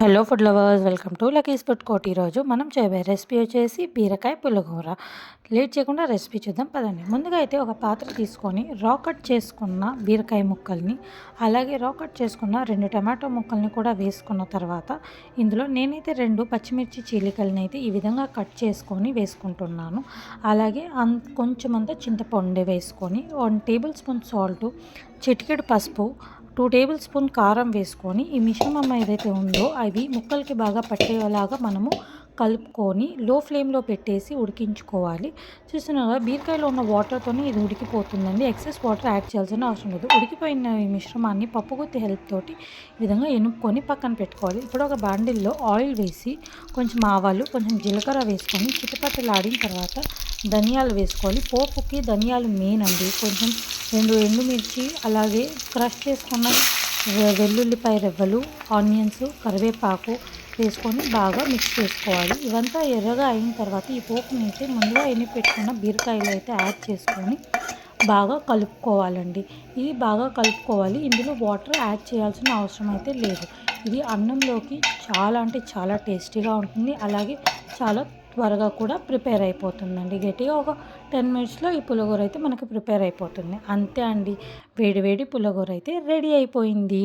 Hello food lovers, welcome to Lucky's food court. ఈరోజు మనం చేయబోయే రెసిపీ వచ్చేసి బీరకాయ పులిహోర. లేట్ చేయకుండా రెసిపీ చూద్దాం పదండి. ముందుగా అయితే ఒక పాత్ర తీసుకొని రా కట్ చేసుకున్న బీరకాయ ముక్కల్ని, అలాగే రా కట్ చేసుకున్న 2 టమాటో ముక్కల్ని కూడా వేసుకున్న తర్వాత ఇందులో నేనైతే 2 పచ్చిమిర్చి చీలికల్ని అయితే ఈ విధంగా కట్ చేసుకొని వేసుకుంటున్నాను. అలాగే కొంచెం అంతా చింతపండు వేసుకొని 1 టేబుల్ స్పూన్ సాల్టు, చిటికెడు పసుపు, 2 టేబుల్ స్పూన్ కారం వేసుకొని ఈ మిశ్రమం ఏదైతే ఉందో అవి ముక్కలకి బాగా పట్టేలాగా మనము కలుపుకొని లో ఫ్లేమ్లో పెట్టేసి ఉడికించుకోవాలి. చూస్తున్నారా, బీరకాయలో ఉన్న వాటర్తోనే ఇది ఉడికిపోతుందండి. ఎక్సెస్ వాటర్ యాడ్ చేయాల్సిన అవసరం లేదు. ఉడికిపోయిన ఈ మిశ్రమాన్ని పప్పుగుత్తి హెల్ప్ తోటి ఈ విధంగా ఎనుపుకొని పక్కన పెట్టుకోవాలి. ఇప్పుడు ఒక బాండిల్లో ఆయిల్ వేసి కొంచెం ఆవాలు, కొంచెం జీలకర్ర వేసుకొని చిటపటలాడిన తర్వాత ధనియాలు వేసుకోవాలి. పోపుకి ధనియాలు మెయిన్ అండి. కొంచెం 2 ఎండుమిర్చి, అలాగే క్రష్ చేసుకున్న వెల్లుల్లిపాయ రెవ్వలు, ఆనియన్స్, కరివేపాకు వేసుకొని బాగా మిక్స్ చేసుకోవాలి. ఇవంతా ఎర్రగా అయిన తర్వాత ఈ పోపుని అయితే ముందుగా పెట్టుకున్న బీరకాయలు అయితే యాడ్ చేసుకొని బాగా కలుపుకోవాలండి. ఇది బాగా కలుపుకోవాలి. ఇందులో వాటర్ యాడ్ చేయాల్సిన అవసరం అయితే లేదు. ఇది అన్నంలోకి చాలా అంటే చాలా టేస్టీగా ఉంటుంది. అలాగే చాలా త్వరగా కూడా ప్రిపేర్ అయిపోతుందండి. గట్టిగా ఒక 10 మినిట్స్లో ఈ పులిహోర అయితే మనకి ప్రిపేర్ అయిపోతుంది. అంతే అండి, వేడి వేడి పులిహోర అయితే రెడీ అయిపోయింది.